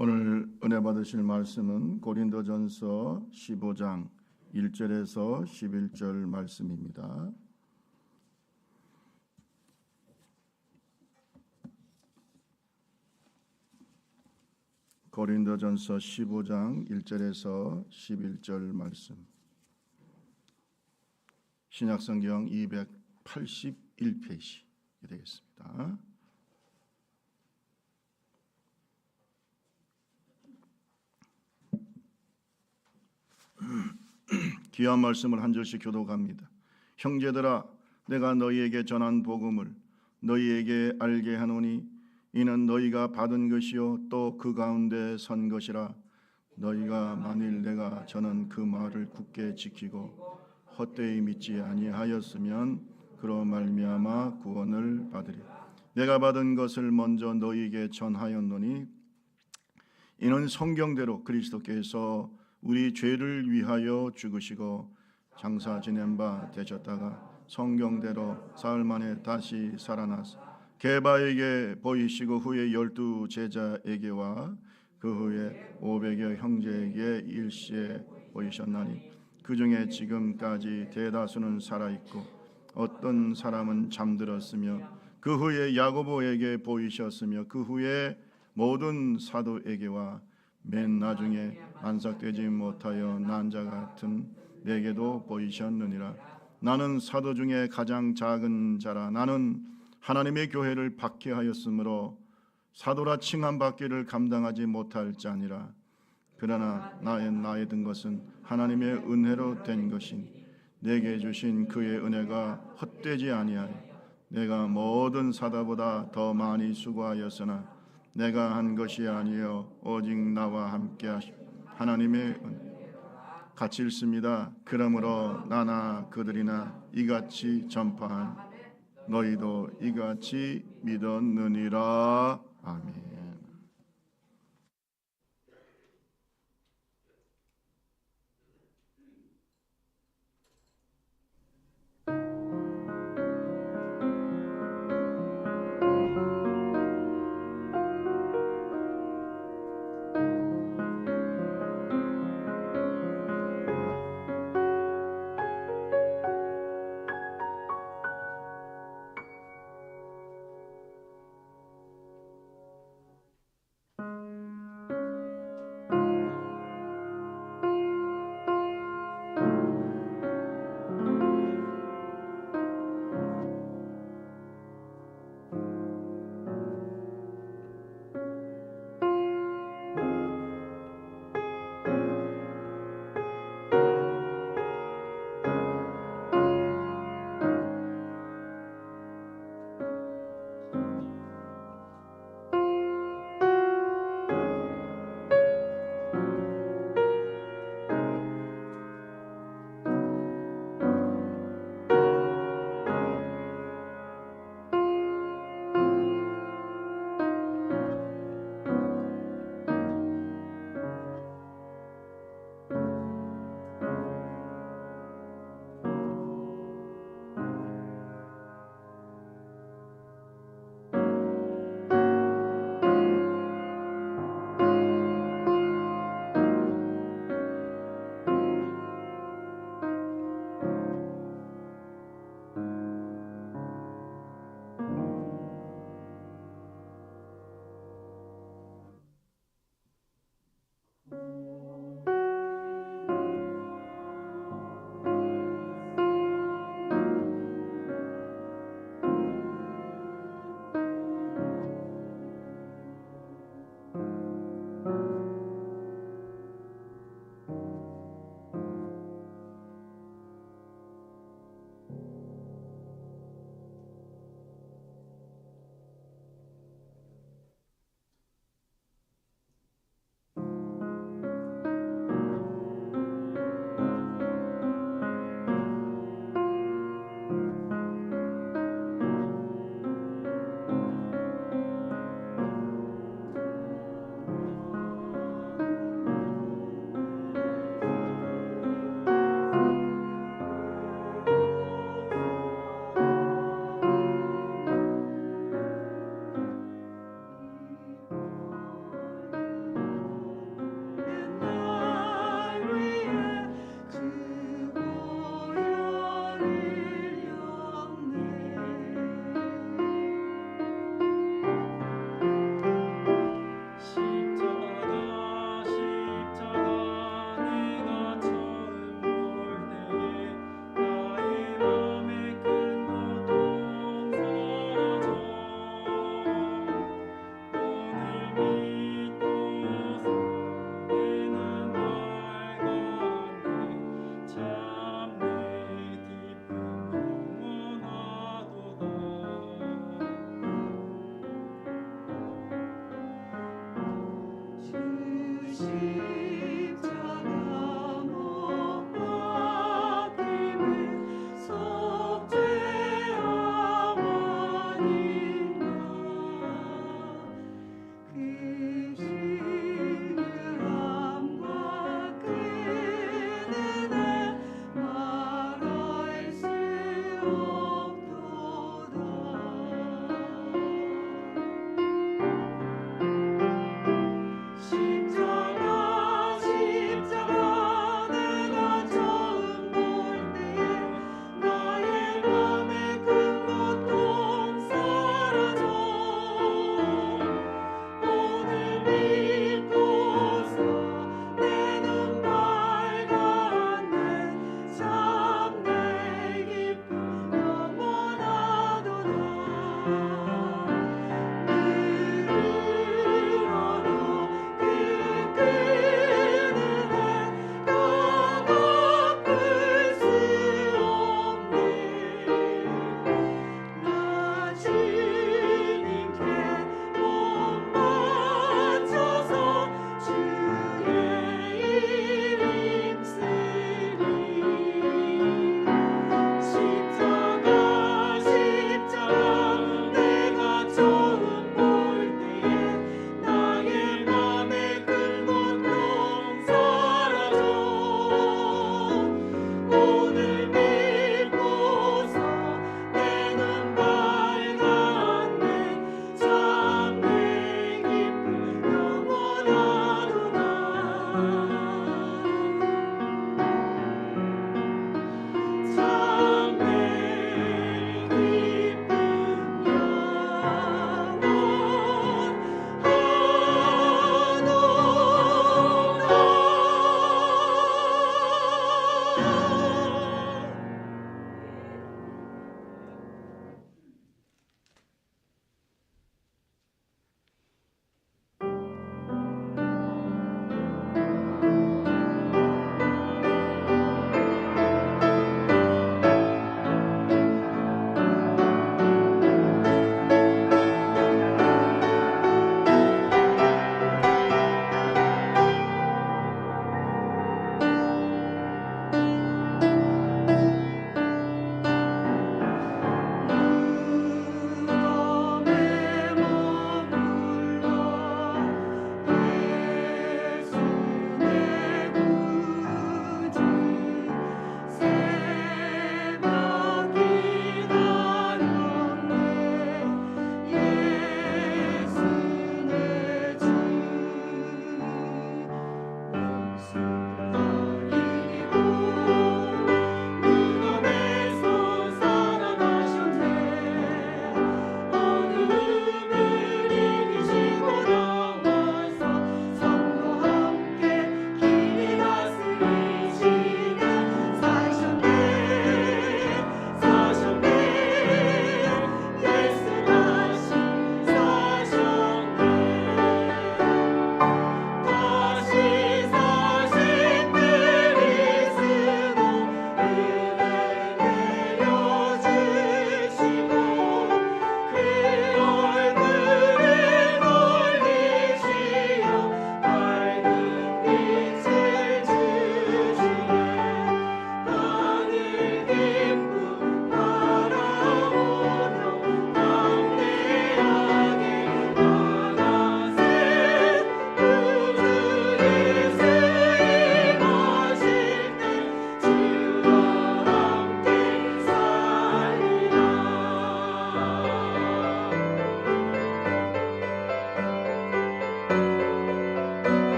오늘 은혜 받으실 말씀은 고린도전서 15장 1절에서 11절 말씀입니다. 고린도전서 15장 1절에서 11절 말씀. 신약성경 281페이지 되겠습니다. 귀한 말씀을 한 절씩 교독합니다. 형제들아, 내가 너희에게 전한 복음을 너희에게 알게 하노니 이는 너희가 받은 것이요 또 그 가운데 선 것이라. 너희가 만일 내가 전한 그 말을 굳게 지키고 헛되이 믿지 아니하였으면 그로 말미암아 구원을 받으리. 내가 받은 것을 먼저 너희에게 전하였노니 이는 성경대로 그리스도께서 우리 죄를 위하여 죽으시고 장사 지낸 바 되셨다가 성경대로 사흘 만에 다시 살아나서 게바에게 보이시고 후에 12 제자에게와 그 후에 500여 형제에게 일시에 보이셨나니 그 중에 지금까지 대다수는 살아있고 어떤 사람은 잠들었으며 그 후에 야고보에게 보이셨으며 그 후에 모든 사도에게와 맨 나중에 안삭되지 못하여 난 자 같은 내게도 보이셨느니라. 나는 사도 중에 가장 작은 자라. 나는 하나님의 교회를 박해하였으므로 사도라 칭함 받기를 감당하지 못할 자니라. 그러나 나에 든 것은 하나님의 은혜로 된 것이니 내게 주신 그의 은혜가 헛되지 아니하여 내가 모든 사도보다 더 많이 수고하였으나 내가 한 것이 아니요 오직 나와 함께 하신 하나님의 은혜. 같이 읽습니다. 그러므로 나나 그들이나 이같이 전파한 너희도 이같이 믿었느니라. 아멘. 온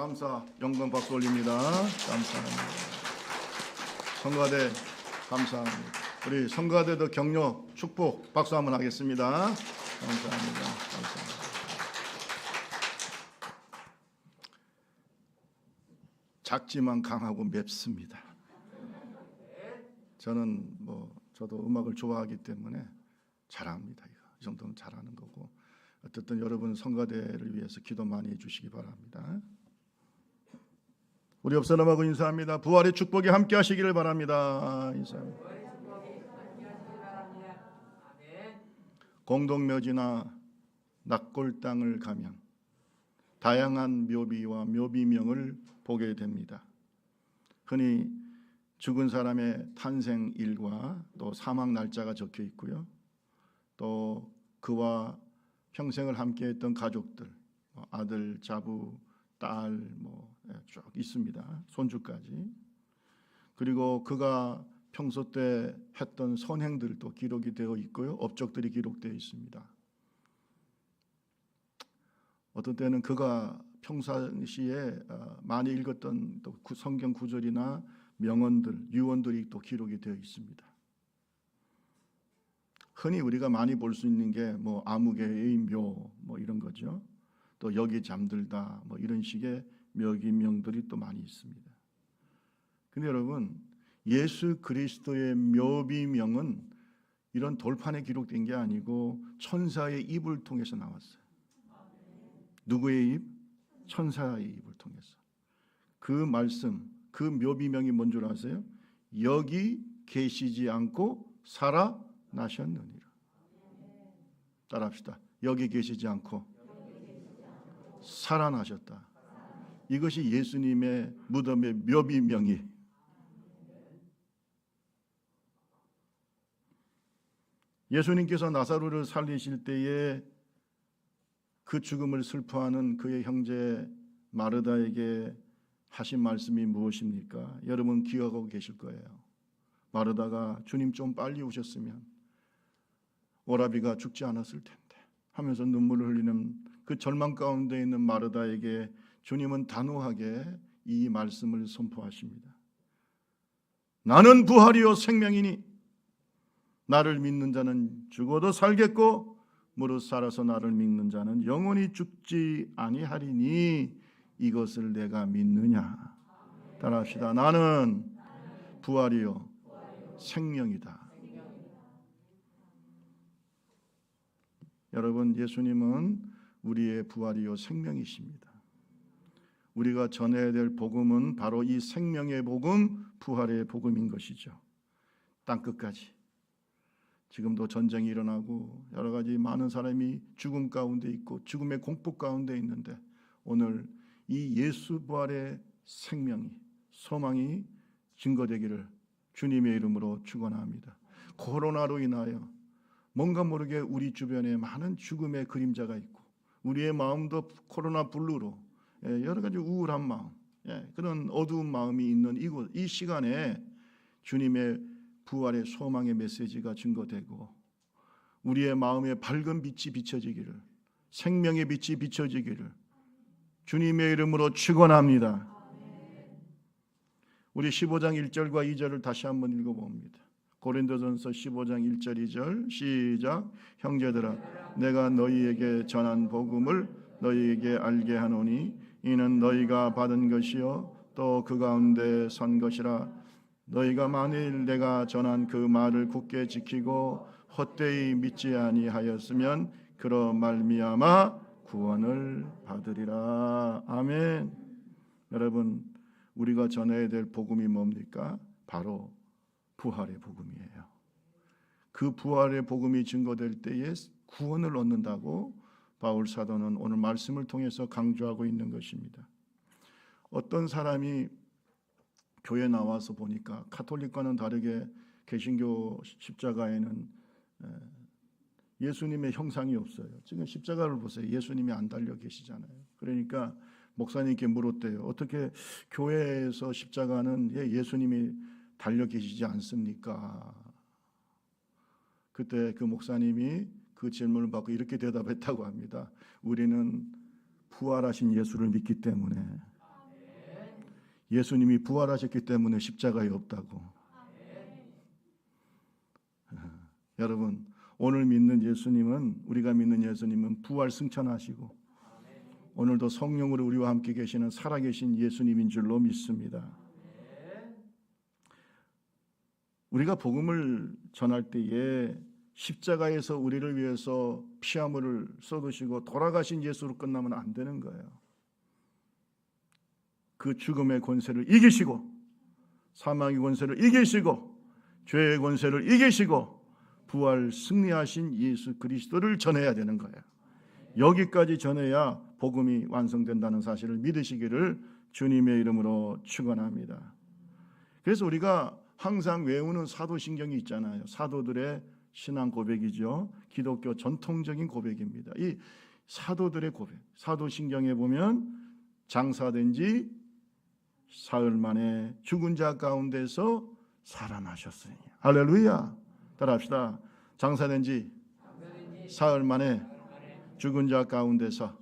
감사 영광 박수 올립니다. 감사합니다. 성가대 감사합니다. 우리 성가대도 격려 축복 박수 한번 하겠습니다. 감사합니다. 감사합니다. 작지만 강하고 맵습니다. 저는 저도 음악을 좋아하기 때문에 잘합니다. 이 정도는 잘하는 거고, 어쨌든 여러분 성가대를 위해서 기도 많이 해주시기 바랍니다. 우리 옆 사람하고 인사합니다. 부활의 축복이 함께 하시기를 바랍니다. 인사합니다. 공동묘지나 낙골 땅을 가면 다양한 묘비와 묘비명을 보게 됩니다. 흔히 죽은 사람의 탄생일과 또 사망 날짜가 적혀 있고요. 또 그와 평생을 함께했던 가족들, 아들, 자부, 딸 쭉 있습니다. 손주까지. 그리고 그가 평소 때 했던 선행들도 기록이 되어 있고요. 업적들이 기록되어 있습니다. 어떤 때는 그가 평상시에 많이 읽었던 또 성경 구절이나 명언들, 유언들이 또 기록이 되어 있습니다. 흔히 우리가 많이 볼 수 있는 게 아무개의 묘 이런 거죠. 또 여기 잠들다 이런 식의 묘기명들이 또 많이 있습니다. 근데 여러분, 예수 그리스도의 묘비명은 이런 돌판에 기록된 게 아니고 천사의 입을 통해서 나왔어요. 누구의 입? 천사의 입을 통해서. 그 말씀, 그 묘비명이 뭔 줄 아세요? 여기 계시지 않고 살아나셨느니라. 따라합시다. 여기 계시지 않고 살아나셨다. 이것이 예수님의 무덤의 묘비명이. 예수님께서 나사로를 살리실 때에 그 죽음을 슬퍼하는 그의 형제 마르다에게 하신 말씀이 무엇입니까? 여러분 기억하고 계실 거예요. 마르다가 주님 좀 빨리 오셨으면 오라비가 죽지 않았을 텐데 하면서 눈물을 흘리는 그 절망 가운데 있는 마르다에게 주님은 단호하게 이 말씀을 선포하십니다. 나는 부활이요 생명이니 나를 믿는 자는 죽어도 살겠고 무릇 살아서 나를 믿는 자는 영원히 죽지 아니하리니 이것을 내가 믿느냐. 따라합시다. 나는 부활이요 생명이다. 여러분, 예수님은 우리의 부활이요 생명이십니다. 우리가 전해야 될 복음은 바로 이 생명의 복음, 부활의 복음인 것이죠. 땅끝까지. 지금도 전쟁이 일어나고 여러 가지 많은 사람이 죽음 가운데 있고 죽음의 공포 가운데 있는데 오늘 이 예수 부활의 생명이, 소망이 증거되기를 주님의 이름으로 축원합니다. 코로나로 인하여 뭔가 모르게 우리 주변에 많은 죽음의 그림자가 있고 우리의 마음도 코로나 블루로 여러 가지 우울한 마음, 그런 어두운 마음이 있는 이 시간에 주님의 부활의 소망의 메시지가 증거되고 우리의 마음에 밝은 빛이 비춰지기를, 생명의 빛이 비춰지기를 주님의 이름으로 축원합니다. 우리 15장 1절과 2절을 다시 한번 읽어봅니다. 고린도전서 15장 1절 2절 시작. 형제들아 내가 너희에게 전한 복음을 너희에게 알게 하노니 이는 너희가 받은 것이요 또 그 가운데 선 것이라. 너희가 만일 내가 전한 그 말을 굳게 지키고 헛되이 믿지 아니하였으면 그러 말미암아 구원을 받으리라. 아멘. 여러분, 우리가 전해야 될 복음이 뭡니까? 바로 부활의 복음이에요. 그 부활의 복음이 증거될 때에 구원을 얻는다고 바울 사도는 오늘 말씀을 통해서 강조하고 있는 것입니다. 어떤 사람이 교회 나와서 보니까 가톨릭과는 다르게 개신교 십자가에는 예수님의 형상이 없어요. 지금 십자가를 보세요. 예수님이 안 달려 계시잖아요. 그러니까 목사님께 물었대요. 어떻게 교회에서 십자가는 예수님이 달려 계시지 않습니까? 그때 그 목사님이 그 질문을 받고 이렇게 대답했다고 합니다. 우리는 부활하신 예수를 믿기 때문에 예수님이 부활하셨기 때문에 십자가에 없다고. 여러분, 오늘 믿는 예수님은, 우리가 믿는 예수님은 부활 승천하시고 오늘도 성령으로 우리와 함께 계시는 살아계신 예수님인 줄로 믿습니다. 우리가 복음을 전할 때에 십자가에서 우리를 위해서 피아물을 쏟으시고 돌아가신 예수로 끝나면 안 되는 거예요. 그 죽음의 권세를 이기시고 사망의 권세를 이기시고 죄의 권세를 이기시고 부활 승리하신 예수 그리스도를 전해야 되는 거예요. 여기까지 전해야 복음이 완성된다는 사실을 믿으시기를 주님의 이름으로 축원합니다. 그래서 우리가 항상 외우는 사도신경이 있잖아요. 사도들의 신앙 고백이죠. 기독교 전통적인 고백입니다. 이 사도들의 고백, 사도신경에 보면 장사된 지 사흘 만에 죽은 자 가운데서 살아나셨으니. 할렐루야. 따라합시다. 장사된 지 사흘 만에 죽은 자 가운데서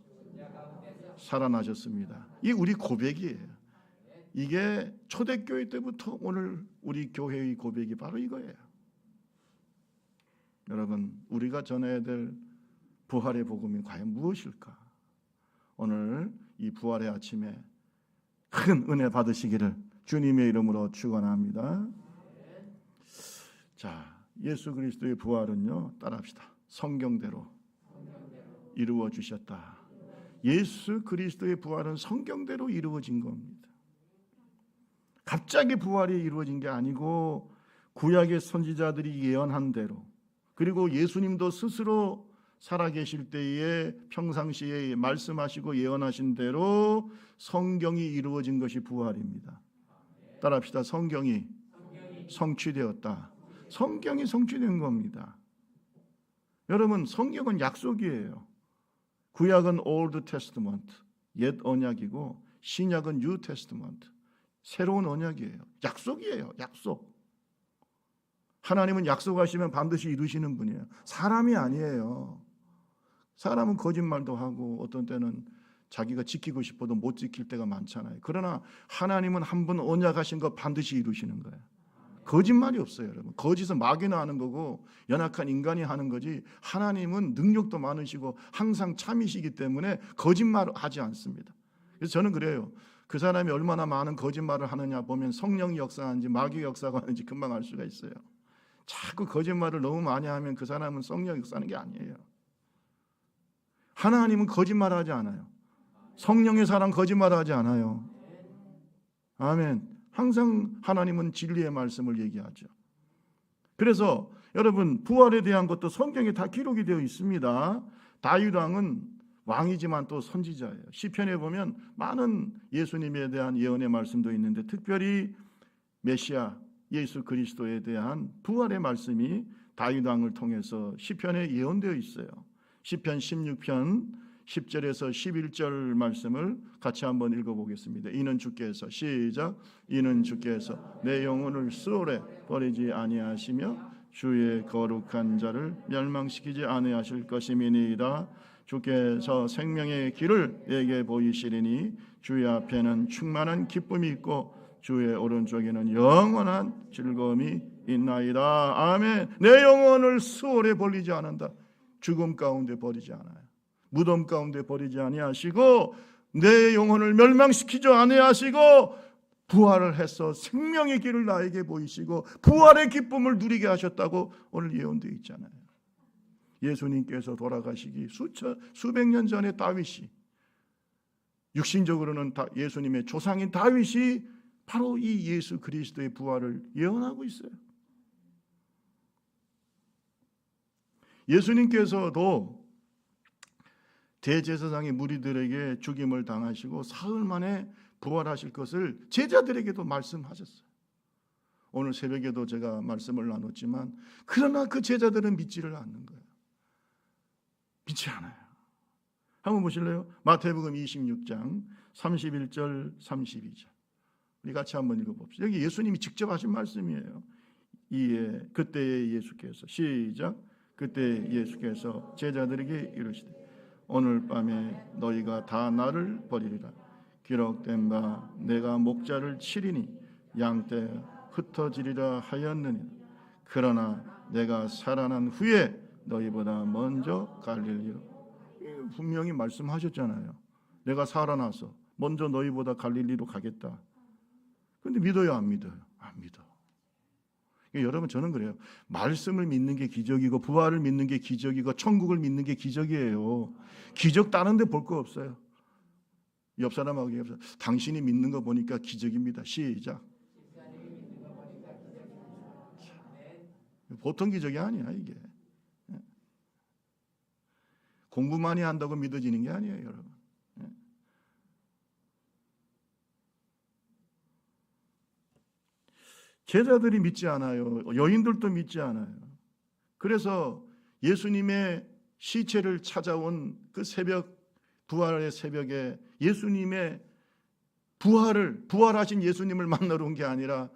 살아나셨습니다. 이 우리 고백이에요. 이게 초대교회 때부터 오늘 우리 교회의 고백이 바로 이거예요. 여러분, 우리가 전해야 될 부활의 복음이 과연 무엇일까? 오늘 이 부활의 아침에 큰 은혜 받으시기를 주님의 이름으로 축원합니다. 자, 예수 그리스도의 부활은요, 따라합시다. 성경대로 이루어 주셨다. 예수 그리스도의 부활은 성경대로 이루어진 겁니다. 갑자기 부활이 이루어진 게 아니고 구약의 선지자들이 예언한 대로, 그리고 예수님도 스스로 살아계실 때에 평상시에 말씀하시고 예언하신 대로 성경이 이루어진 것이 부활입니다. 따라합시다. 성경이 성취되었다. 성경이 성취된 겁니다. 여러분, 성경은 약속이에요. 구약은 Old Testament, 옛 언약이고 신약은 New Testament, 새로운 언약이에요. 약속이에요. 약속. 하나님은 약속하시면 반드시 이루시는 분이에요. 사람이 아니에요. 사람은 거짓말도 하고 어떤 때는 자기가 지키고 싶어도 못 지킬 때가 많잖아요. 그러나 하나님은 한 번 언약하신 거 반드시 이루시는 거예요. 거짓말이 없어요, 여러분. 거짓은 마귀나 하는 거고 연약한 인간이 하는 거지, 하나님은 능력도 많으시고 항상 참이시기 때문에 거짓말하지 않습니다. 그래서 저는 그래요. 그 사람이 얼마나 많은 거짓말을 하느냐 보면 성령이 역사하는지 마귀가 역사하는지 금방 알 수가 있어요. 자꾸 거짓말을 너무 많이 하면 그 사람은 성령이 역사하는 게 아니에요. 하나님은 거짓말하지 않아요. 성령의 사람 거짓말하지 않아요. 아멘. 항상 하나님은 진리의 말씀을 얘기하죠. 그래서 여러분, 부활에 대한 것도 성경에 다 기록이 되어 있습니다. 다윗 왕은 왕이지만 또 선지자예요. 시편에 보면 많은 예수님에 대한 예언의 말씀도 있는데 특별히 메시아 예수 그리스도에 대한 부활의 말씀이 다윗 왕을 통해서 시편에 예언되어 있어요. 시편 16편 10절에서 11절 말씀을 같이 한번 읽어보겠습니다. 이는 주께서, 시작. 이는 주께서 내 영혼을 수월에 버리지 아니하시며 주의 거룩한 자를 멸망시키지 아니하실 것임이니이다. 주께서 생명의 길을 내게 보이시리니 주의 앞에는 충만한 기쁨이 있고 주의 오른쪽에는 영원한 즐거움이 있나이다. 아멘. 내 영혼을 수월에 버리지 않는다. 죽음 가운데 버리지 않아요. 무덤 가운데 버리지 아니하시고 내 영혼을 멸망시키지 아니하시고 부활을 해서 생명의 길을 나에게 보이시고 부활의 기쁨을 누리게 하셨다고 오늘 예언되어 있잖아요. 예수님께서 돌아가시기 수백 년 전에 다윗이, 육신적으로는 예수님의 조상인 다윗이 바로 이 예수 그리스도의 부활을 예언하고 있어요. 예수님께서도 대제사장의 무리들에게 죽임을 당하시고 사흘 만에 부활하실 것을 제자들에게도 말씀하셨어요. 오늘 새벽에도 제가 말씀을 나눴지만 그러나 그 제자들은 믿지를 않는 거예요. 믿지 않아요. 한번 보실래요? 마태복음 26장 31절 32절 우리 같이 한번 읽어봅시다. 여기 예수님이 직접 하신 말씀이에요. 이에 그때에 예수께서, 시작. 그때 예수께서 제자들에게 이르시되 오늘 밤에 너희가 다 나를 버리리라. 기록된 바 내가 목자를 치리니 양떼 흩어지리라 하였느니 그러나 내가 살아난 후에 너희보다 먼저 갈릴리로. 분명히 말씀하셨잖아요. 내가 살아나서 먼저 너희보다 갈릴리로 가겠다. 그런데 믿어요, 안 믿어요? 안 믿어. 여러분, 저는 그래요. 말씀을 믿는 게 기적이고 부활을 믿는 게 기적이고 천국을 믿는 게 기적이에요. 기적 다른 데 볼 거 없어요. 옆 사람하고 얘기해서 당신이 믿는 거 보니까 기적입니다. 시작. 보통 기적이 아니야 이게. 공부 많이 한다고 믿어지는 게 아니에요, 여러분. 제자들이 믿지 않아요. 여인들도 믿지 않아요. 그래서 예수님의 시체를 찾아온 그 새벽, 부활의 새벽에 예수님의 부활하신 예수님을 만나러 온 게 아니라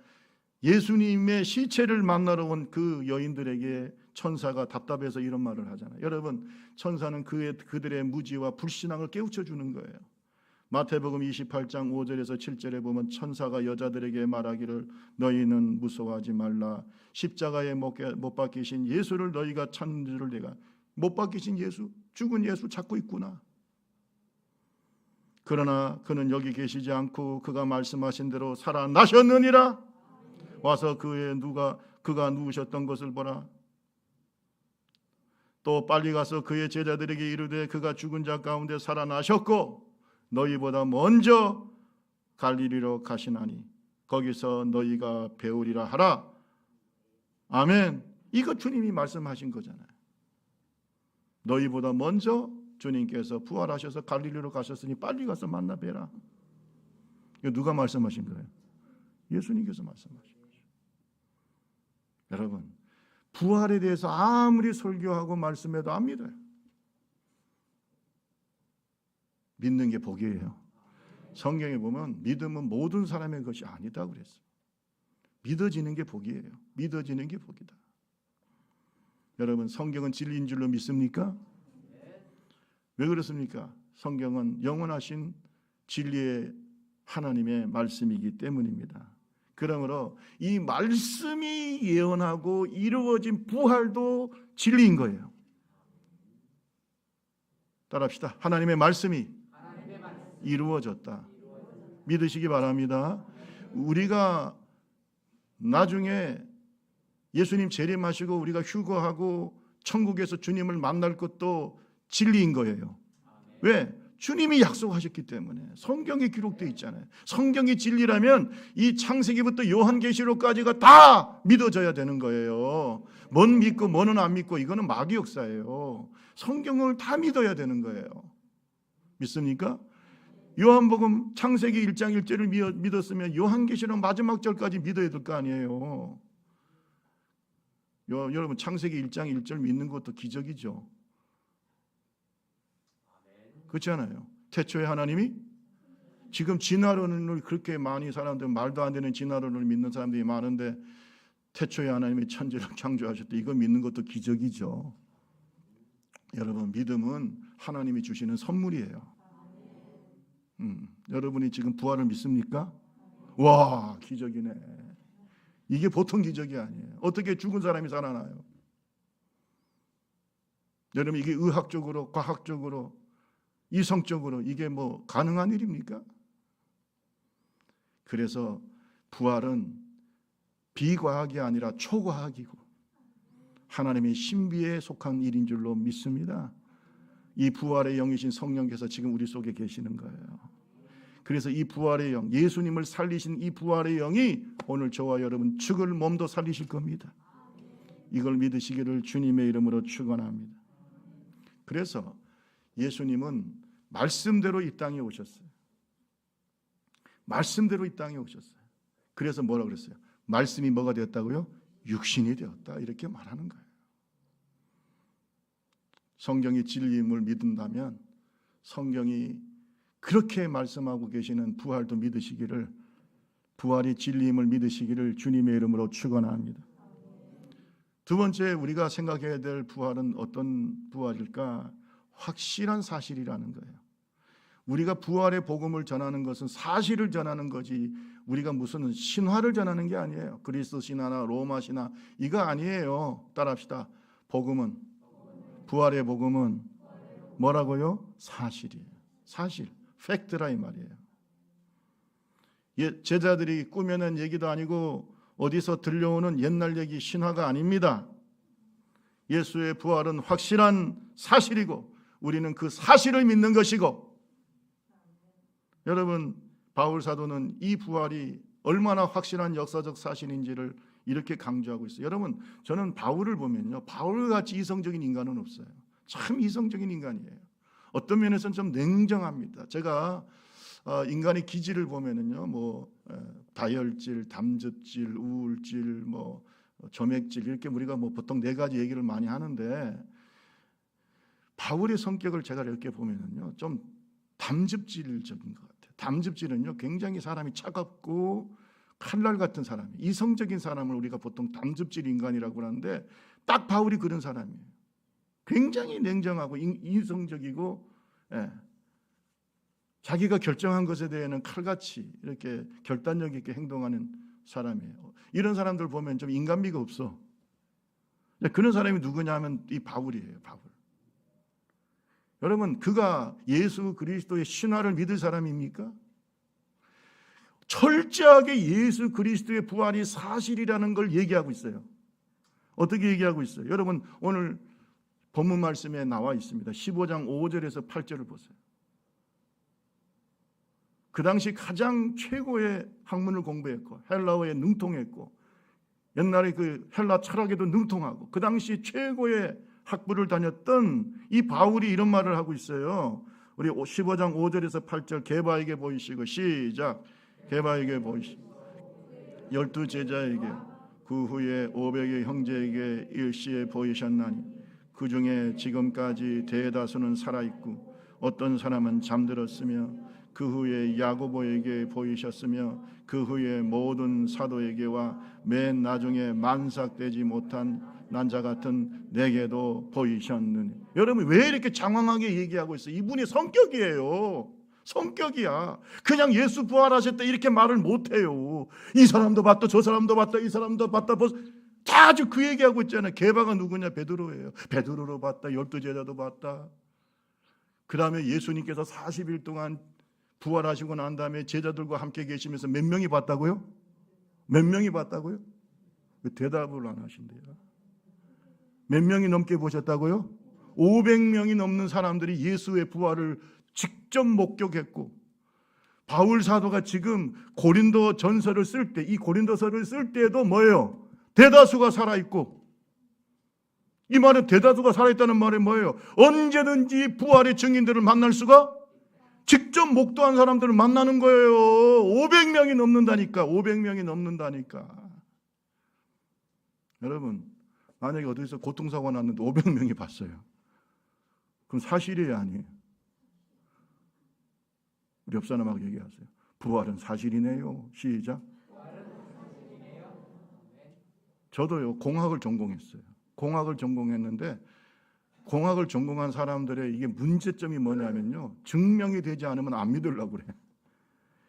예수님의 시체를 만나러 온 그 여인들에게 천사가 답답해서 이런 말을 하잖아요. 여러분, 천사는 그들의 무지와 불신앙을 깨우쳐 주는 거예요. 마태복음 28장 5절에서 7절에 보면 천사가 여자들에게 말하기를 너희는 무서워하지 말라. 십자가에 못 박히신 예수를 너희가 찾는 줄을 내가. 못 박히신 예수, 죽은 예수 찾고 있구나. 그러나 그는 여기 계시지 않고 그가 말씀하신 대로 살아나셨느니라. 와서 그가 누우셨던 것을 보라. 또 빨리 가서 그의 제자들에게 이르되 그가 죽은 자 가운데 살아나셨고 너희보다 먼저 갈릴리로 가시나니 거기서 너희가 배우리라 하라. 아멘. 이거 주님이 말씀하신 거잖아요. 너희보다 먼저 주님께서 부활하셔서 갈릴리로 가셨으니 빨리 가서 만나 뵈라. 이거 누가 말씀하신 거예요? 예수님께서 말씀하신 거죠. 여러분, 부활에 대해서 아무리 설교하고 말씀해도 안 믿어요. 믿는 게 복이에요. 성경에 보면 믿음은 모든 사람의 것이 아니다 그랬어요. 믿어지는 게 복이에요. 믿어지는 게 복이다. 여러분, 성경은 진리인 줄로 믿습니까? 왜 그렇습니까? 성경은 영원하신 진리의 하나님의 말씀이기 때문입니다. 그러므로 이 말씀이 예언하고 이루어진 부활도 진리인 거예요. 따라합시다. 하나님의 말씀이 이루어졌다. 믿으시기 바랍니다. 우리가 나중에 예수님 재림하시고 우리가 휴거하고 천국에서 주님을 만날 것도 진리인 거예요. 왜? 주님이 약속하셨기 때문에. 성경에 기록되어 있잖아요. 성경이 진리라면 이 창세기부터 요한계시록까지가 다 믿어져야 되는 거예요. 뭔 믿고 뭐는 안 믿고 이거는 마귀 역사예요. 성경을 다 믿어야 되는 거예요. 믿습니까? 요한복음 창세기 1장 1절을 믿었으면 요한계시록 마지막 절까지 믿어야 될 거 아니에요. 여러분, 창세기 1장 1절 믿는 것도 기적이죠. 그렇지 않아요? 태초에 하나님이 지금 진화론을 그렇게 많이 사람들 말도 안 되는 진화론을 믿는 사람들이 많은데 태초에 하나님이 천지를 창조하셨다. 이거 믿는 것도 기적이죠. 여러분, 믿음은 하나님이 주시는 선물이에요. 여러분이 지금 부활을 믿습니까? 와, 기적이네. 이게 보통 기적이 아니에요. 어떻게 죽은 사람이 살아나요? 여러분, 이게 의학적으로, 과학적으로, 이성적으로 이게 뭐 가능한 일입니까? 그래서 부활은 비과학이 아니라 초과학이고 하나님의 신비에 속한 일인 줄로 믿습니다. 이 부활의 영이신 성령께서 지금 우리 속에 계시는 거예요. 그래서 이 부활의 영, 예수님을 살리신 이 부활의 영이 오늘 저와 여러분 죽을 몸도 살리실 겁니다. 이걸 믿으시기를 주님의 이름으로 축원합니다. 그래서 예수님은 말씀대로 이 땅에 오셨어요. 말씀대로 이 땅에 오셨어요. 그래서 뭐라 그랬어요? 말씀이 뭐가 되었다고요? 육신이 되었다. 이렇게 말하는 거예요. 성경이 진리임을 믿는다면 성경이 그렇게 말씀하고 계시는 부활도 믿으시기를, 부활이 진리임을 믿으시기를 주님의 이름으로 축원합니다. 두 번째 우리가 생각해야 될 부활은 어떤 부활일까? 확실한 사실이라는 거예요. 우리가 부활의 복음을 전하는 것은 사실을 전하는 거지 우리가 무슨 신화를 전하는 게 아니에요. 그리스 신화나 로마 신화 이거 아니에요. 따라합시다. 복음은, 부활의 복음은 뭐라고요? 사실이에요. 사실, 팩트라 이 말이에요. 제자들이 꾸며낸 얘기도 아니고 어디서 들려오는 옛날 얘기, 신화가 아닙니다. 예수의 부활은 확실한 사실이고 우리는 그 사실을 믿는 것이고, 여러분 바울 사도는 이 부활이 얼마나 확실한 역사적 사실인지를 이렇게 강조하고 있어요. 여러분 저는 바울을 보면요, 바울같이 이성적인 인간은 없어요. 참 이성적인 인간이에요. 어떤 면에서는 좀 냉정합니다. 제가 인간의 기질을 보면은요, 뭐 다혈질, 담즙질, 우울질, 뭐 점액질 이렇게 우리가 뭐 보통 4가지 얘기를 많이 하는데, 바울의 성격을 제가 이렇게 보면은요 좀 담즙질적인 것 같아요. 담즙질은요 굉장히 사람이 차갑고 칼날 같은 사람이, 이성적인 사람을 우리가 보통 담즙질 인간이라고 하는데 딱 바울이 그런 사람이에요. 굉장히 냉정하고 이성적이고, 자기가 결정한 것에 대해서는 칼같이 이렇게 결단력 있게 행동하는 사람이에요. 이런 사람들 보면 좀 인간미가 없어. 그런 사람이 누구냐 하면 이 바울이에요. 바울. 여러분 그가 예수 그리스도의 신화를 믿을 사람입니까? 철저하게 예수 그리스도의 부활이 사실이라는 걸 얘기하고 있어요. 어떻게 얘기하고 있어요? 여러분 오늘 본문 말씀에 나와 있습니다. 15장 5절에서 8절을 보세요. 그 당시 가장 최고의 학문을 공부했고 헬라어에 능통했고 옛날에 그 헬라 철학에도 능통하고 그 당시 최고의 학부를 다녔던 이 바울이 이런 말을 하고 있어요. 우리 15장 5절에서 8절 게바에게 보이시고, 시작. 게바에게 보이시고 12제자에게 그 후에 500의 형제에게 일시에 보이셨나니 그 중에 지금까지 대다수는 살아있고 어떤 사람은 잠들었으며 그 후에 야고보에게 보이셨으며 그 후에 모든 사도에게와 맨 나중에 만삭되지 못한 난자 같은 내게도 보이셨느니. 여러분 왜 이렇게 장황하게 얘기하고 있어요? 이분이 성격이에요. 성격이야. 그냥 예수 부활하셨다 이렇게 말을 못해요. 이 사람도 봤다, 저 사람도 봤다, 이 사람도 봤다, 다 아주 그 얘기하고 있잖아요. 게바가 누구냐? 베드로예요. 베드로로 봤다, 12제자도 봤다. 그 다음에 예수님께서 40일 동안 부활하시고 난 다음에 제자들과 함께 계시면서 몇 명이 봤다고요? 몇 명이 봤다고요? 왜 대답을 안 하신대요? 몇 명이 넘게 보셨다고요? 500명이 넘는 사람들이 예수의 부활을 직접 목격했고, 바울 사도가 지금 고린도 전서를 쓸 때, 이 고린도서를 쓸 때에도 뭐예요? 대다수가 살아있고, 이 말은 대다수가 살아있다는 말이 뭐예요? 언제든지 부활의 증인들을 만날 수가, 직접 목도한 사람들을 만나는 거예요. 500명이 넘는다니까. 500명이 넘는다니까. 여러분 만약에 어디서 교통사고가 났는데 500명이 봤어요. 그럼 사실이에요, 아니에요? 우리 옆 사람하고 얘기하세요. 부활은 사실이네요. 시작. 저도요 공학을 전공했어요. 공학을 전공했는데 공학을 전공한 사람들의 이게 문제점이 뭐냐면요, 증명이 되지 않으면 안 믿으려고 그래.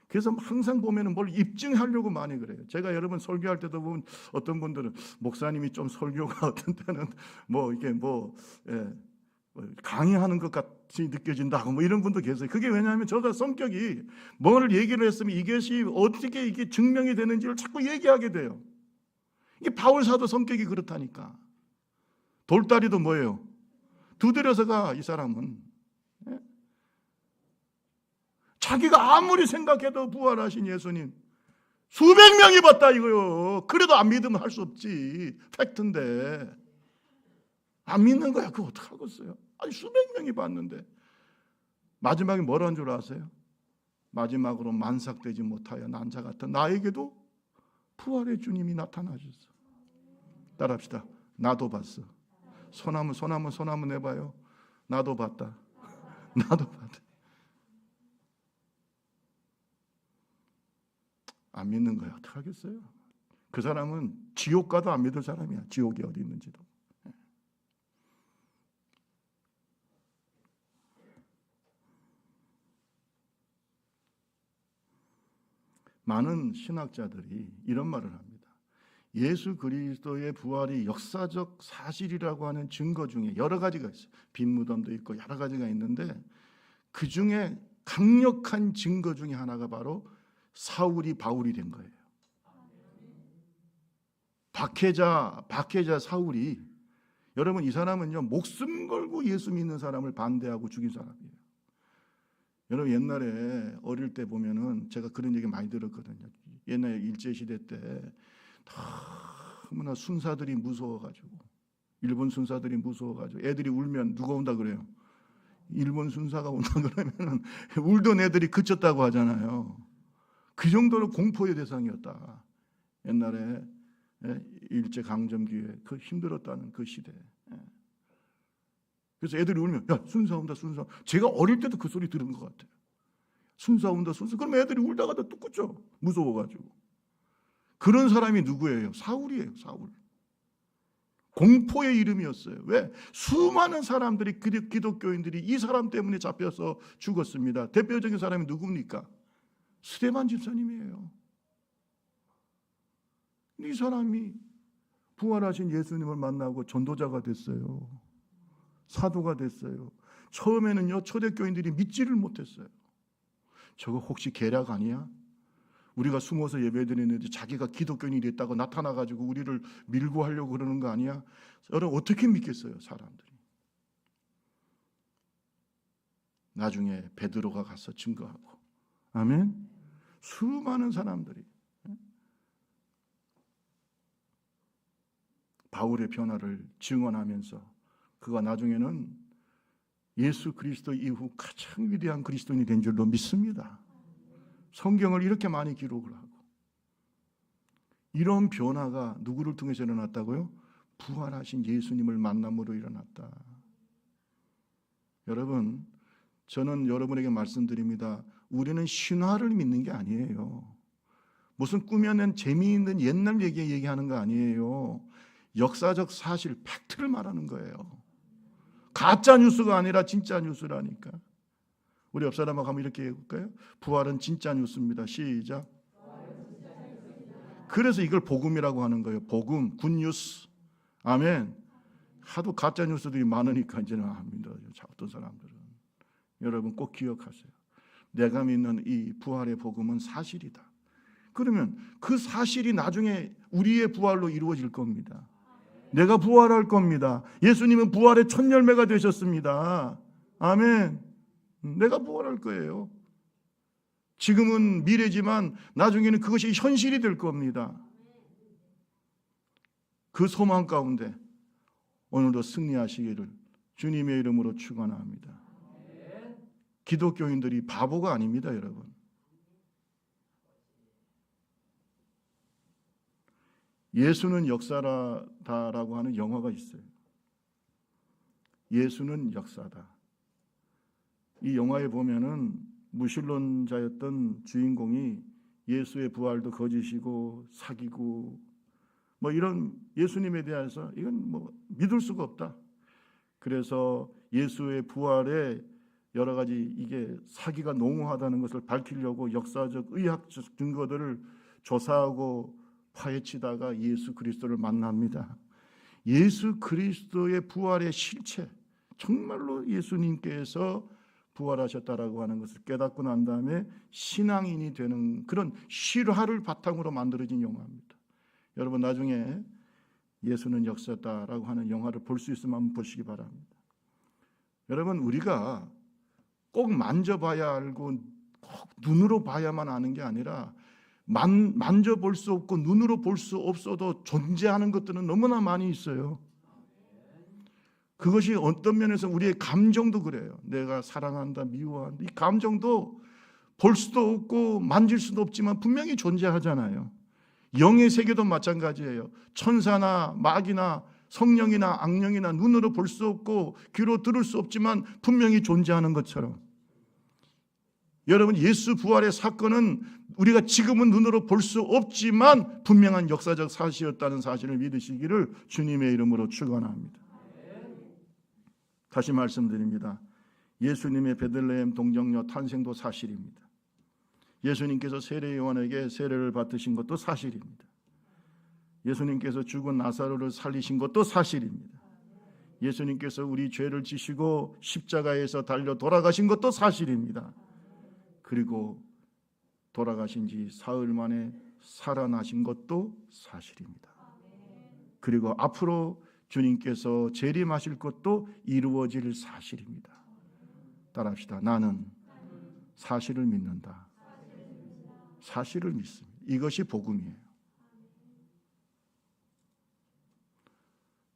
그래서 항상 보면은 뭘 입증하려고 많이 그래요. 제가 여러분 설교할 때도 보면 어떤 분들은 목사님이 좀 설교가 어떤 때는 뭐 이게 강의하는 것 같이 느껴진다고 뭐 이런 분도 계세요. 그게 왜냐하면 저가 성격이 뭐를 얘기를 했으면 이것이 어떻게 이게 증명이 되는지를 자꾸 얘기하게 돼요. 이게 바울 사도 성격이 그렇다니까. 돌다리도 뭐예요? 두드려서 가. 이 사람은 자기가 아무리 생각해도 부활하신 예수님 수백 명이 봤다 이거요. 그래도 안 믿으면 할 수 없지. 팩트인데 안 믿는 거야. 그거 어떡하겠어요? 아니 수백 명이 봤는데 마지막에 뭐라는 줄 아세요? 마지막으로 만삭되지 못하여 난자 같은 나에게도 부활의 주님이 나타나셨어. 따라합시다. 나도 봤어. 소나무 내봐요. 나도 봤다. 나도 봤다. 안 믿는 거야. 어떡하겠어요? 그 사람은 지옥 가도 안 믿을 사람이야. 지옥이 어디 있는지도. 많은 신학자들이 이런 말을 합니다. 예수 그리스도의 부활이 역사적 사실이라고 하는 증거 중에 여러 가지가 있어요. 빈 무덤도 있고 여러 가지가 있는데 그 중에 강력한 증거 중에 하나가 바로 사울이 바울이 된 거예요. 박해자 사울이, 여러분 이 사람은요 목숨 걸고 예수 믿는 사람을 반대하고 죽인 사람이에요. 여러분 옛날에 어릴 때 보면은 제가 그런 얘기 많이 들었거든요. 옛날에 일제시대 때 너무나 순사들이 무서워가지고, 일본 순사들이 무서워가지고 애들이 울면 누가 온다 그래요? 일본 순사가 온다 그러면은 울던 애들이 그쳤다고 하잖아요. 그 정도로 공포의 대상이었다. 옛날에 일제 강점기에 그 힘들었다는 그 시대. 그래서 애들이 울면 야 순사 온다 순사. 제가 어릴 때도 그 소리 들은 것 같아요. 순사 온다 순사. 그럼 애들이 울다가도 뚝 끊죠. 무서워가지고. 그런 사람이 누구예요? 사울이에요. 사울. 공포의 이름이었어요. 왜? 수많은 사람들이, 기독교인들이 이 사람 때문에 잡혀서 죽었습니다. 대표적인 사람이 누굽니까? 스데반 집사님이에요. 이 사람이 부활하신 예수님을 만나고 전도자가 됐어요. 사도가 됐어요. 처음에는요 초대교인들이 믿지를 못했어요. 저거 혹시 계략 아니야? 우리가 숨어서 예배드리는데 자기가 기독교인이 됐다고 나타나가지고 우리를 밀고 하려고 그러는 거 아니야? 여러분 어떻게 믿겠어요 사람들이. 나중에 베드로가 가서 증거하고, 아멘. 수많은 사람들이 바울의 변화를 증언하면서 그가 나중에는 예수 그리스도 이후 가장 위대한 그리스도인이 된 줄로 믿습니다. 성경을 이렇게 많이 기록을 하고, 이런 변화가 누구를 통해서 일어났다고요? 부활하신 예수님을 만남으로 일어났다. 여러분, 저는 여러분에게 말씀드립니다. 우리는 신화를 믿는 게 아니에요. 무슨 꾸며낸 재미있는 옛날 얘기하는 거 아니에요. 역사적 사실, 팩트를 말하는 거예요. 가짜 뉴스가 아니라 진짜 뉴스라니까. 우리 옆 사람하고 한번 이렇게 해볼까요? 부활은 진짜 뉴스입니다. 시작. 그래서 이걸 복음이라고 하는 거예요. 복음, 굿뉴스. 아멘. 하도 가짜 뉴스들이 많으니까 이제는 안 믿어요. 어떤 사람들은. 여러분 꼭 기억하세요. 내가 믿는 이 부활의 복음은 사실이다. 그러면 그 사실이 나중에 우리의 부활로 이루어질 겁니다. 내가 부활할 겁니다. 예수님은 부활의 첫 열매가 되셨습니다. 아멘. 내가 부활할 거예요. 지금은 미래지만 나중에는 그것이 현실이 될 겁니다. 그 소망 가운데 오늘도 승리하시기를 주님의 이름으로 축원합니다. 기독교인들이 바보가 아닙니다, 여러분. 예수는 역사다라고 하는 영화가 있어요. 예수는 역사다. 이 영화에 보면은 무신론자였던 주인공이 예수의 부활도 거짓이고 사기고 뭐 이런 예수님에 대해서 이건 뭐 믿을 수가 없다. 그래서 예수의 부활에 여러 가지 이게 사기가 농후하다는 것을 밝히려고 역사적 의학적 증거들을 조사하고 파헤치다가 예수 그리스도를 만납니다. 예수 그리스도의 부활의 실체, 정말로 예수님께서 부활하셨다라고 하는 것을 깨닫고 난 다음에 신앙인이 되는 그런 실화를 바탕으로 만들어진 영화입니다. 여러분 나중에 예수는 역사다라고 하는 영화를 볼 수 있으면 한번 보시기 바랍니다. 여러분 우리가 꼭 만져봐야 알고 꼭 눈으로 봐야만 아는 게 아니라 만져볼 수 없고 눈으로 볼 수 없어도 존재하는 것들은 너무나 많이 있어요. 그것이 어떤 면에서 우리의 감정도 그래요. 내가 사랑한다, 미워한다. 이 감정도 볼 수도 없고 만질 수도 없지만 분명히 존재하잖아요. 영의 세계도 마찬가지예요. 천사나 마귀나 성령이나 악령이나 눈으로 볼 수 없고 귀로 들을 수 없지만 분명히 존재하는 것처럼, 여러분 예수 부활의 사건은 우리가 지금은 눈으로 볼 수 없지만 분명한 역사적 사실이었다는 사실을 믿으시기를 주님의 이름으로 축원합니다. 다시 말씀드립니다. 예수님의 베들레헴 동정녀 탄생도 사실입니다. 예수님께서 세례 요한에게 세례를 받으신 것도 사실입니다. 예수님께서 죽은 나사로를 살리신 것도 사실입니다. 예수님께서 우리 죄를 지시고 십자가에서 달려 돌아가신 것도 사실입니다. 그리고 돌아가신 지 사흘 만에 살아나신 것도 사실입니다. 그리고 앞으로 주님께서 재림하실 것도 이루어질 사실입니다. 따라합시다. 나는 사실을 믿는다. 사실을 믿습니다. 이것이 복음이에요.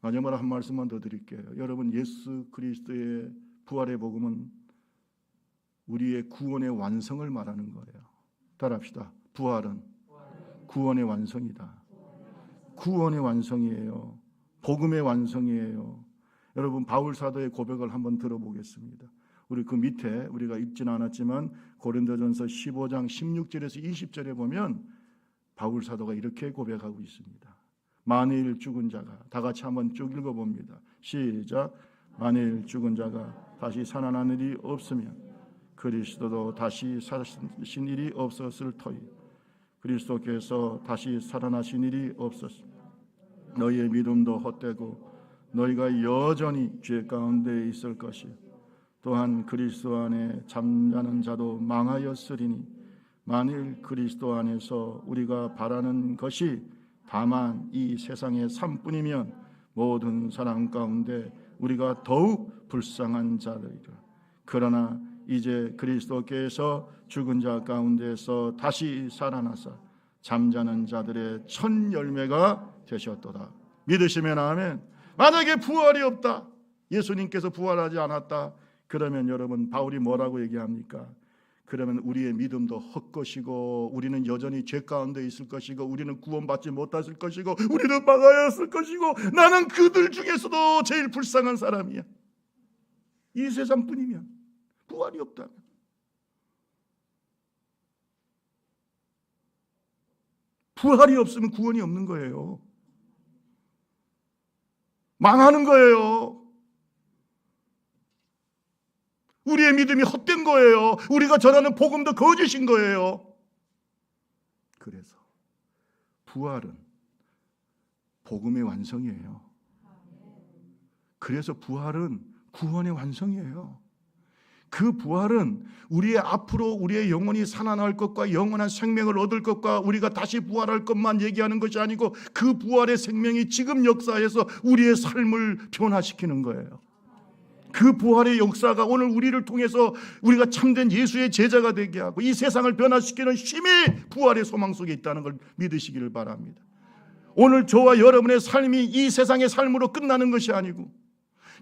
마지막으로 한 말씀만 더 드릴게요. 여러분, 예수 그리스도의 부활의 복음은 우리의 구원의 완성을 말하는 거예요. 따라합시다. 부활은 구원의 완성이다. 구원의 완성이에요. 복음의 완성이에요. 여러분, 바울 사도의 고백을 한번 들어보겠습니다. 우리 그 밑에 우리가 읽지는 않았지만 고린도전서 15장 16절에서 20절에 보면 바울 사도가 이렇게 고백하고 있습니다. 만일 죽은 자가, 다 같이 한번 쭉 읽어봅니다. 시작. 만일 죽은 자가 다시 살아난 일이 없으면 그리스도도 다시 사신 일이 없었을 터이. 그리스도께서 다시 살아나신 일이 없었으면 너희의 믿음도 헛되고 너희가 여전히 죄 가운데 있을 것이. 또한 그리스도 안에 잠자는 자도 망하였으리니 만일 그리스도 안에서 우리가 바라는 것이 다만 이 세상의 삶뿐이면 모든 사람 가운데 우리가 더욱 불쌍한 자들이라. 그러나 이제 그리스도께서 죽은 자 가운데서 다시 살아나사 잠자는 자들의 첫 열매가 되셨도다. 믿으시면 아멘. 만약에 부활이 없다, 예수님께서 부활하지 않았다, 그러면 여러분 바울이 뭐라고 얘기합니까? 그러면 우리의 믿음도 헛것이고 우리는 여전히 죄 가운데 있을 것이고 우리는 구원받지 못했을 것이고 우리는 망하였을 것이고 나는 그들 중에서도 제일 불쌍한 사람이야. 이 세상뿐이면, 부활이 없다면. 부활이 없으면 구원이 없는 거예요. 망하는 거예요. 우리의 믿음이 헛된 거예요. 우리가 전하는 복음도 거짓인 거예요. 그래서 부활은 복음의 완성이에요. 그래서 부활은 구원의 완성이에요. 그 부활은 우리의 앞으로 우리의 영혼이 살아날 것과 영원한 생명을 얻을 것과 우리가 다시 부활할 것만 얘기하는 것이 아니고 그 부활의 생명이 지금 역사에서 우리의 삶을 변화시키는 거예요. 그 부활의 역사가 오늘 우리를 통해서 우리가 참된 예수의 제자가 되게 하고 이 세상을 변화시키는 힘이 부활의 소망 속에 있다는 걸 믿으시기를 바랍니다. 오늘 저와 여러분의 삶이 이 세상의 삶으로 끝나는 것이 아니고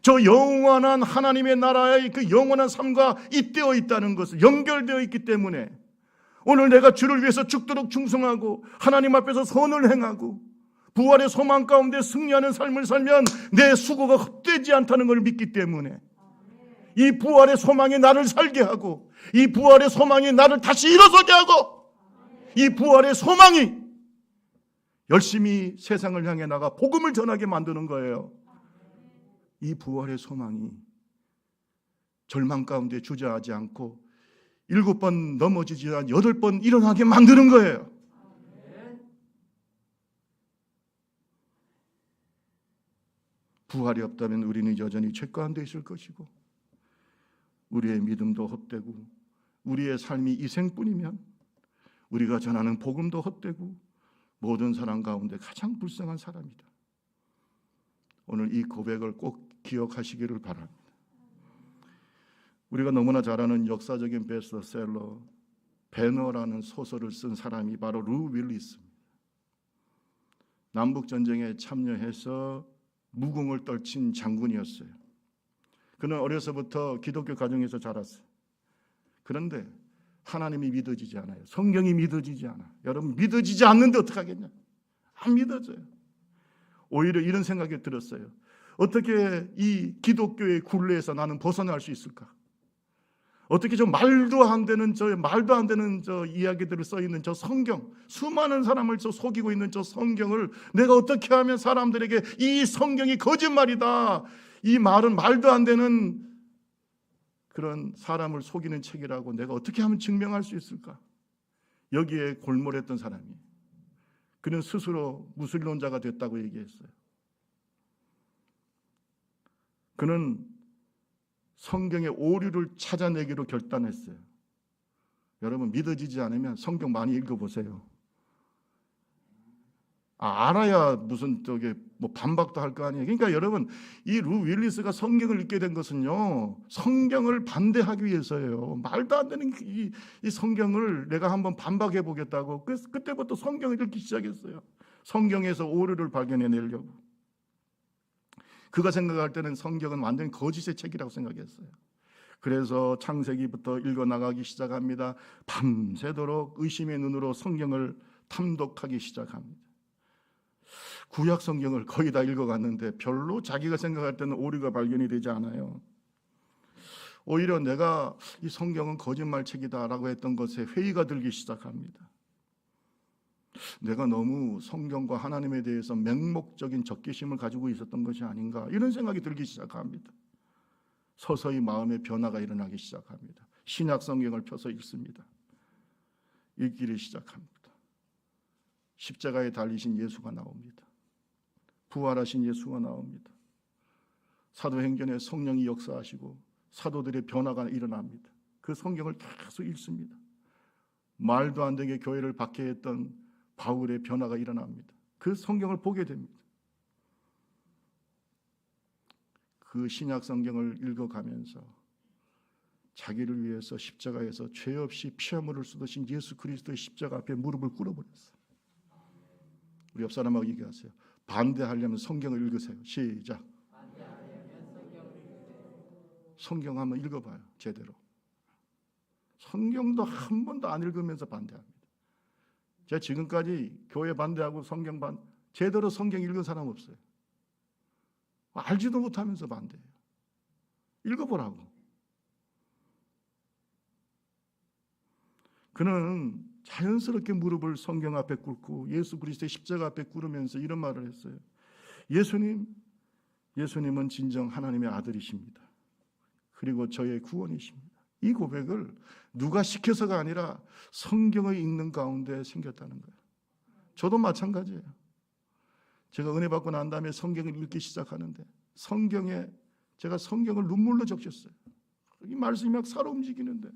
저 영원한 하나님의 나라의 그 영원한 삶과 잇대어 있다는 것을, 연결되어 있기 때문에 오늘 내가 주를 위해서 죽도록 충성하고 하나님 앞에서 선을 행하고 부활의 소망 가운데 승리하는 삶을 살면 내 수고가 헛되지 않다는 걸 믿기 때문에 이 부활의 소망이 나를 살게 하고 이 부활의 소망이 나를 다시 일어서게 하고 이 부활의 소망이 열심히 세상을 향해 나가 복음을 전하게 만드는 거예요. 이 부활의 소망이 절망 가운데 주저하지 않고 7번 넘어지지 않아 8번 일어나게 만드는 거예요. 부활이 없다면 우리는 여전히 죄 가운데 있을 것이고 우리의 믿음도 헛되고 우리의 삶이 이 생뿐이면 우리가 전하는 복음도 헛되고 모든 사람 가운데 가장 불쌍한 사람이다. 오늘 이 고백을 꼭 기억하시기를 바랍니다. 우리가 너무나 잘 아는 역사적인 베스트셀러 배너라는 소설을 쓴 사람이 바로 루 윌리스입니다. 남북전쟁에 참여해서 무공을 떨친 장군이었어요. 그는 어려서부터 기독교 가정에서 자랐어요. 그런데 하나님이 믿어지지 않아요. 성경이 믿어지지 않아요. 여러분, 믿어지지 않는데 어떡하겠냐? 안 믿어져요. 오히려 이런 생각이 들었어요. 어떻게 이 기독교의 굴레에서 나는 벗어날 수 있을까? 어떻게 저 말도 안 되는 저 이야기들을 써 있는 저 성경, 수많은 사람을 저 속이고 있는 저 성경을 내가 어떻게 하면 사람들에게 이 성경이 거짓말이다, 이 말은 말도 안 되는 그런 사람을 속이는 책이라고 내가 어떻게 하면 증명할 수 있을까? 여기에 골몰했던 사람이에요. 그는 스스로 무신론자가 됐다고 얘기했어요. 그는 성경의 오류를 찾아내기로 결단했어요. 여러분, 믿어지지 않으면 성경 많이 읽어보세요. 알아야 무슨 뭐 반박도 할 거 아니에요. 그러니까 여러분, 이 루 윌리스가 성경을 읽게 된 것은요, 성경을 반대하기 위해서예요. 말도 안 되는 이 성경을 내가 한번 반박해 보겠다고. 그때부터 성경을 읽기 시작했어요. 성경에서 오류를 발견해내려고. 그가 생각할 때는 성경은 완전히 거짓의 책이라고 생각했어요. 그래서 창세기부터 읽어나가기 시작합니다. 밤새도록 의심의 눈으로 성경을 탐독하기 시작합니다. 구약 성경을 거의 다 읽어갔는데 별로 자기가 생각할 때는 오류가 발견이 되지 않아요. 오히려 내가 이 성경은 거짓말책이다라고 했던 것에 회의가 들기 시작합니다. 내가 너무 성경과 하나님에 대해서 맹목적인 적개심을 가지고 있었던 것이 아닌가, 이런 생각이 들기 시작합니다. 서서히 마음의 변화가 일어나기 시작합니다. 신약 성경을 펴서 읽습니다. 읽기를 시작합니다. 십자가에 달리신 예수가 나옵니다. 부활하신 예수가 나옵니다. 사도행전에 성령이 역사하시고 사도들의 변화가 일어납니다. 그 성경을 계속 읽습니다. 말도 안 되게 교회를 박해했던 바울의 변화가 일어납니다. 그 성경을 보게 됩니다. 그 신약 성경을 읽어가면서 자기를 위해서 십자가에서 죄 없이 피아물을 쏟으신 예수 그리스도의 십자가 앞에 무릎을 꿇어버렸어요. 우리 옆 사람하고 얘기하세요. 반대하려면 성경을 읽으세요. 시작. 성경 한번 읽어봐요. 제대로. 성경도 한 번도 안 읽으면서 반대합니다. 제가 지금까지 교회 반대하고 제대로 성경 읽은 사람 없어요. 알지도 못하면서 반대해요. 읽어보라고. 그는 자연스럽게 무릎을 성경 앞에 꿇고 예수 그리스도의 십자가 앞에 꿇으면서 이런 말을 했어요. 예수님은 진정 하나님의 아들이십니다. 그리고 저의 구원이십니다. 이 고백을 누가 시켜서가 아니라 성경을 읽는 가운데 생겼다는 거예요. 저도 마찬가지예요. 제가 은혜 받고 난 다음에 성경을 읽기 시작하는데 제가 성경을 눈물로 적셨어요. 이 말씀이 막 살아 움직이는데,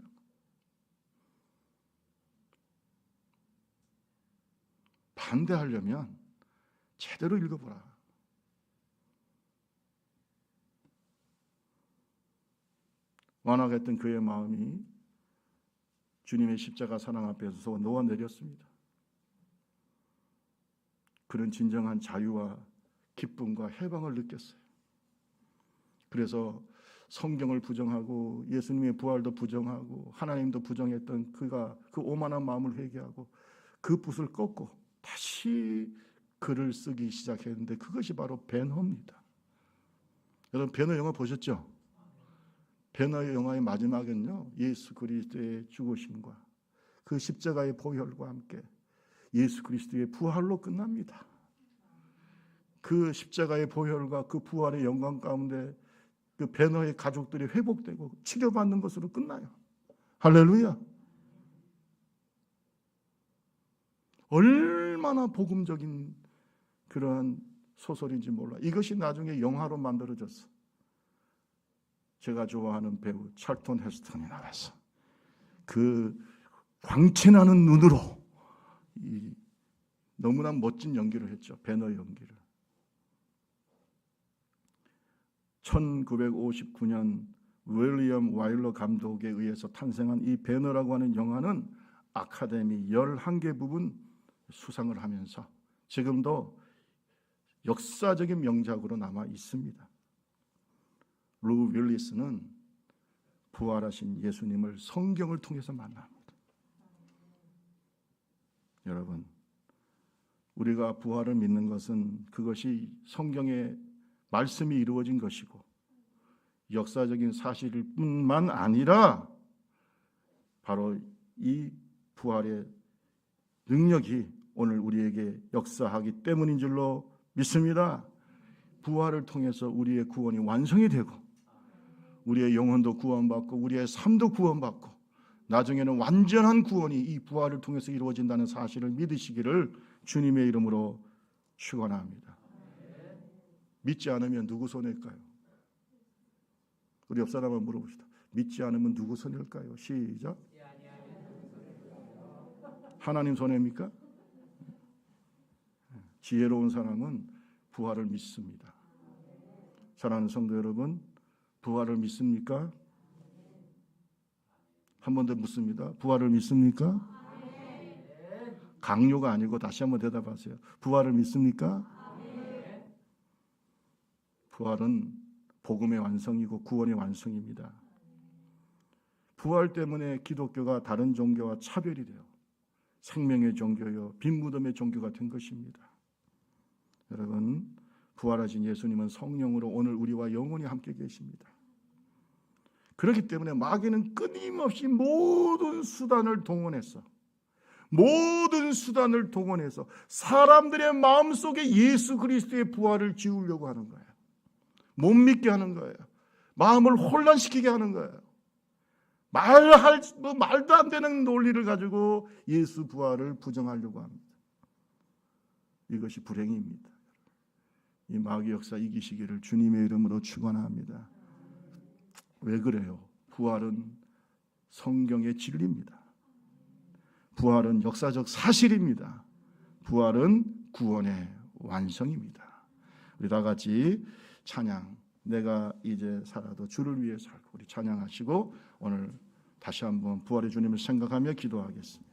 반대하려면 제대로 읽어보라. 완악했던 그의 마음이 주님의 십자가 사랑 앞에서 녹아내렸습니다. 그런 진정한 자유와 기쁨과 해방을 느꼈어요. 그래서 성경을 부정하고 예수님의 부활도 부정하고 하나님도 부정했던 그가 그 오만한 마음을 회개하고 그 붓을 꺾고 다시 글을 쓰기 시작했는데, 그것이 바로 배너입니다. 여러분, 배너 영화 보셨죠? 배너 영화의 마지막은요, 예수 그리스도의 죽으심과 그 십자가의 보혈과 함께 예수 그리스도의 부활로 끝납니다. 그 십자가의 보혈과 그 부활의 영광 가운데 그 배너의 가족들이 회복되고 치료받는 것으로 끝나요. 할렐루야. 얼마나 복음적인 그러한 소설인지 몰라. 이것이 나중에 영화로 만들어졌어. 제가 좋아하는 배우 찰턴 헤스턴이 나와서 그 광채나는 눈으로 너무나 멋진 연기를 했죠. 배너 연기를. 1959년 윌리엄 와일러 감독에 의해서 탄생한 이 배너라고 하는 영화는 아카데미 11개 부분 수상을 하면서 지금도 역사적인 명작으로 남아 있습니다. 루 윌리스는 부활하신 예수님을 성경을 통해서 만납니다. 여러분, 우리가 부활을 믿는 것은 그것이 성경의 말씀이 이루어진 것이고 역사적인 사실일 뿐만 아니라 바로 이 부활의 능력이 오늘 우리에게 역사하기 때문인 줄로 믿습니다. 부활을 통해서 우리의 구원이 완성이 되고 우리의 영혼도 구원받고 우리의 삶도 구원받고 나중에는 완전한 구원이 이 부활을 통해서 이루어진다는 사실을 믿으시기를 주님의 이름으로 축원합니다. 믿지 않으면 누구 손해일까요? 우리 옆 사람 한번 물어봅시다. 믿지 않으면 누구 손해일까요? 시작. 하나님 손해입니까? 지혜로운 사람은 부활을 믿습니다. 사랑하는 성도 여러분, 부활을 믿습니까? 한 번 더 묻습니다. 부활을 믿습니까? 강요가 아니고 다시 한번 대답하세요. 부활을 믿습니까? 부활은 복음의 완성이고 구원의 완성입니다. 부활 때문에 기독교가 다른 종교와 차별이 돼요. 생명의 종교요, 빈 무덤의 종교가 된 것입니다. 여러분, 부활하신 예수님은 성령으로 오늘 우리와 영원히 함께 계십니다. 그렇기 때문에 마귀는 끊임없이 모든 수단을 동원해서 사람들의 마음속에 예수 그리스도의 부활을 지우려고 하는 거예요. 못 믿게 하는 거예요. 마음을 혼란시키게 하는 거예요. 말도 안 되는 논리를 가지고 예수 부활을 부정하려고 합니다. 이것이 불행입니다. 이 마귀 역사 이기시기를 주님의 이름으로 축원합니다. 왜 그래요? 부활은 성경의 진리입니다. 부활은 역사적 사실입니다. 부활은 구원의 완성입니다. 우리 다 같이 찬양, 내가 이제 살아도 주를 위해 살고, 우리 찬양하시고 오늘 다시 한번 부활의 주님을 생각하며 기도하겠습니다.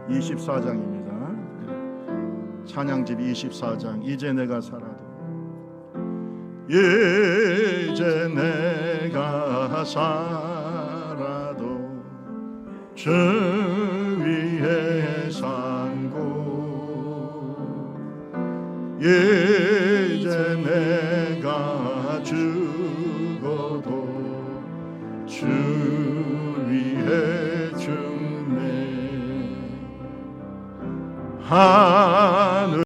(24장입니다) 찬양집 24장. 이제 내가 살아도, 이제 내가 살아도 주 위에 산고, 이제 내가 죽어도 주 위에 죽네.